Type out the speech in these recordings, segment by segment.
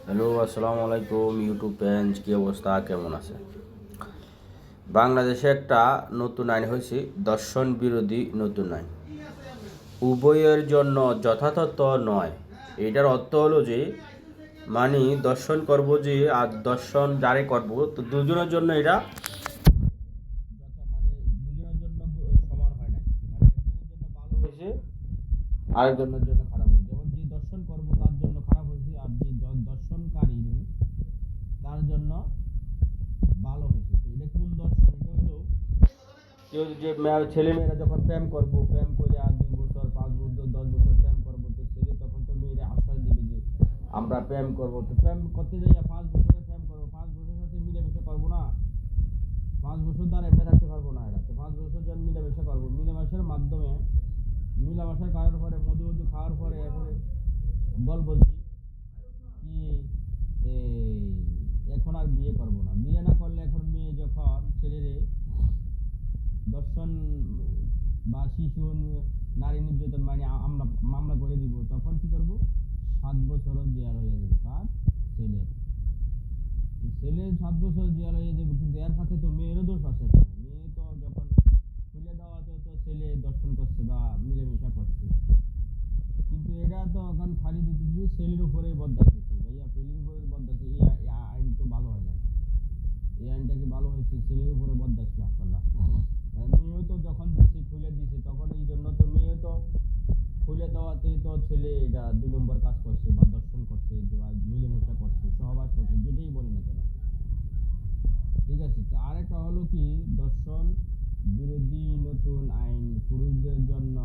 Hello, আসসালামু আলাইকুম YouTube friends, কী অবস্থা, কেমন আছে? বাংলাদেশে একটা নতুন আইন হয়েছে, দর্শন বিরোধী নতুন আইন। উভয়ের জন্য যথাযথ নয়। এটার অর্থ হলো যে মানে দর্শন করব যে আর দর্শন যারে করব, তো দুজনের জন্য এটা মানে দুজনের জন্য সমান হয় না। মানে একজনের জন্য ভালো হয়েছে, আরেকজনের জন্য খারাপ হয়েছে। যেমন যে দর্শন করব তার জন্য খারাপ হয়েছে, আর যে দর্শনকারী তার জন্য ভালো হয়েছে। তো এটা কোন দর্শন? এটা হলো কেউ যে ছেলে মেয়েরা যখন প্রেম করে আর 2 বছর 5 বছর 10 বছর প্রেম করবো, তো ছেলে তখন তো মেয়েরা আশ্বাস দিবে যে আমরা প্রেম করবো। তো প্রেম করতে যাইয়া 5 বছরে প্রেম করবো, 5 বছরের সাথে মিলেমিশে করবো না, 5 বছর দ্বারা এমনি থাকতে পারবো না। এরা তো 5 বছর যখন মিলেমিশে করবো, মিলেমিশের মাধ্যমে মিলামেশা করার পরে মধু মধু খাওয়ার পরে এরপরে বলবো যে কি এখন আর বিয়ে করবো না। বিয়ে না করলে এখন মেয়ে যখন ছেলেরে দর্শন বা শিশু নারী নির্যাতন মানে আমরা মামলা করে দিব, তখন কি করব? 7 বছর জেল হয়ে যাবে। কার? ছেলে। ছেলে 7 বছর জেল হয়ে যাবে, কিন্তু এর ফাঁকে তো মেয়েরও দোষ আছে। মেয়ে তো যখন খুলে দেওয়াতে তো ছেলে দর্শন করছে বা মিলেমিশা করছে, কিন্তু এটা তো এখন খালি দিতেছি ছেলের উপরে বদলাইতেছে। ভাইয়া ছেলের উপরে বদলাইছে, এই আইন তো ভালো হয় না। এই আইনটা কি ভালো হয়েছে? ছেলের উপরে বদলাইছে না করলাম। মেয়েও তো যখন দিছে খুলে দিছে, তখন এই জন্য তো মেয়ে তো খুলে দেওয়াতেই তো ছেলে এটা 2 নম্বর কাজ করছে বা দর্শন করছে বা মিলেমিশা করছে, সহবাস করছে, যেটাই বলি না কেন। ঠিক আছে, তো আরেকটা হলো কি, দর্শন বিরোধী নতুন আইন পুরুষদের জন্য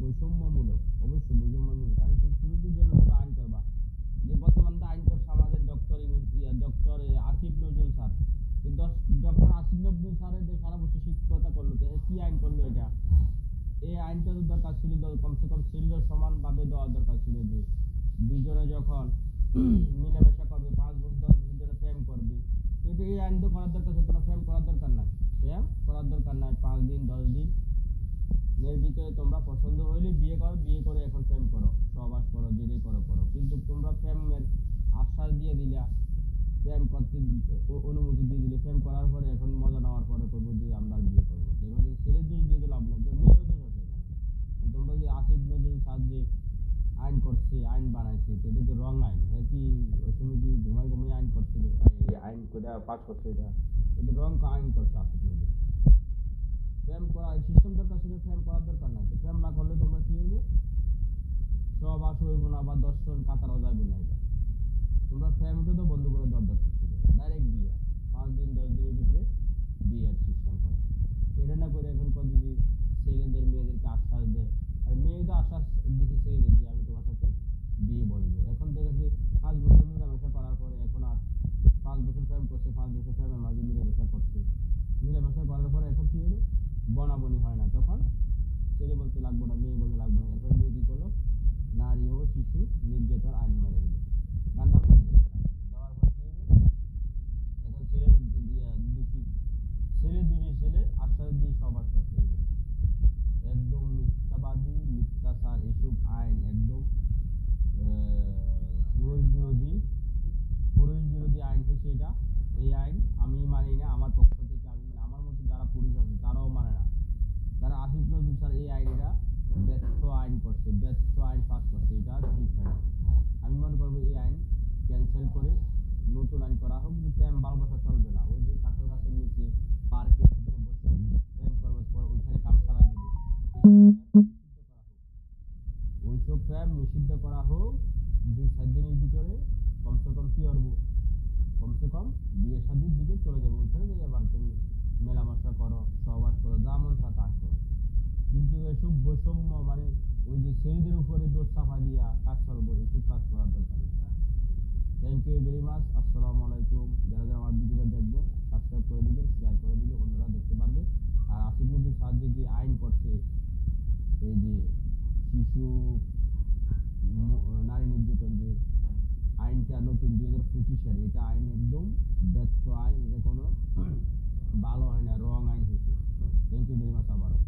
বৈষম্যমূলক। অবশ্যই বৈষম্যমূলক, কারণ কি পুরুষদের জন্য তোমরা আইন করবা? যে বর্তমান আইন করছে আমাদের ডক্টর আসিফ নজরুল স্যার। তো ডক্টর আসিফ নজরুল স্যারের যে সারা বছর শিক্ষকতা করলো, তো কি আইন করলো এটা? এই আইনটা তো দরকার ছিল কমসে কম ছেলেরা সমানভাবে দেওয়া দরকার ছিল, যে দুইজনে যখন মিলেমিশা করবে, 5 বছর 10 বছর ধরে প্রেম করবে, তো এটা এই আইন তো করার দরকার ছিল। তোমরা প্রেম করার দরকার নাই, প্রেম করার দরকার নাই। 5 দিন 10 দিন এর ভিতরে তোমরা পছন্দ হইলে বিয়ে করো, বিয়ে করে এখন প্রেম করো, সহবাস করো, যেটাই করো করো, কিন্তু তোমরা প্রেমের আশ্বাস দিয়ে দিলা, প্রেম করতে অনুমতি দিয়ে দিলে, প্রেম করার পরে এখন মজা নেওয়ার পরে করবো যে আমরা বিয়ে করবো। এখন ছেলের দোষ দিয়ে তো লাভ নাই, তো মেয়েরও দোষ আছে এখানে। তোমরা যে আসিফ নজরুল স্যার যে আইন করছে, আইন বানাইছে, তো এটা তো রং আইন। হ্যাঁ, কি ওই সময় কি ঘুমাই ঘুমাই আইন করছিল? এই আইন করে পাস করছে, এটা রং আইন করছে আসিফ নজরুল। প্রেম করার সিস্টেম দরকার ছিল, প্রেম করার দরকার নাই। তো প্রেম না করলে তোমরা কি হইব? সহবাস হইব না বা দর্শন কাতারও যাইব না। এটা তোমরা প্রেমটা তো বন্ধ করে দেওয়ার দরকার ছিল, ডাইরেক্ট বিয়ে। 5 দিন 10 দিনের ভিতরে বিয়ের সিস্টেম করে, এটা না করে এখন কত যদি ছেলেদের মেয়েদেরকে আশ্বাস দেয়, আর মেয়ে তো আশ্বাস দিতে ছেলেদের যে আমি তোমার সাথে বিয়ে বসবো। এখন দেখেছি 5 বছর মিলামেশা করার পরে এখন আর 5 বছর প্রেম করছে, 5 বছর প্রেমের মাঝে মিলেমিশা করছে, মিলেমিশা করার পরে এখন কি হলো? বনাবনি হয় না, তখন ছেলে বলতে লাগবো না, মেয়ে বলতে লাগবো না। এরপর মেয়ে কি করলো? নারী ও শিশু নির্যাতন আইন মেরে দিল, কার নামে? ছেলের নামে। দেওয়ার পর কি হলো? এখন ছেলে দোষী, ছেলে দোষী, ছেলে আশ্বাস দিয়ে সবার করছে। একদম মিথ্যাবাদী, মিথ্যাচার, এসব আইন একদম পুরুষ বিরোধী, পুরুষ বিরোধী আইন হচ্ছে এটা। এই আইন আমি মানি না, আমার পক্ষ থেকে আমি মানে আমার মতো যারা পুরুষ আছে তারাও মানে না। কারণ আসিফ নজরুল স্যার এই আইন এটা ব্যর্থ আইন করছে, ব্যর্থ আইন পাস করছে, এটা ঠিক হয় না। আমি মনে করবো এই আইন ক্যান্সেল করে নতুন আইন করা হোক, যে প্রেম ভালোবাসা চলবে না। ওই যে কাঁঠাল গাছের নিচে পার্কে দুজনে বসে প্রেম করবার পর ওইখানে কাম সারা দিবে, ওইসব প্রেম নিষিদ্ধ করা হোক। 2-4 দিনের ভিতরে কমসে কম কি করবো? কমসে কম বিয়ে শাদির দিকে চলে যাবো, ওইখানে যাই আবার তুমি মেলামেশা করো, সহবাস করো, যা মন চা তা করো। কিন্তু এসব বৈষম্য মানে ওই যে ছেলেদের উপরে দোষ চাপা দিয়া কাজ চলবো, এসব কাজ করার দরকার নেই। Thank you very much. আসসালামু আলাইকুম। যারা যারা আমার ভিডিওটা দেখবেন সাবস্ক্রাইব করে দিবেন, শেয়ার করে দিলে অন্যরা দেখতে পারবে। আর আসিফ নজরুল সাহায্যে যে আইন করছে, এই যে শিশু নারী নির্যাতন যে আইনটা নতুন 2025-এর, এটা আইন একদম ব্যর্থ আইন, এটা কোনো ভালো হয় না, রং আইন হয়েছে। থ্যাংক ইউ ভেরি মাচ আবারও।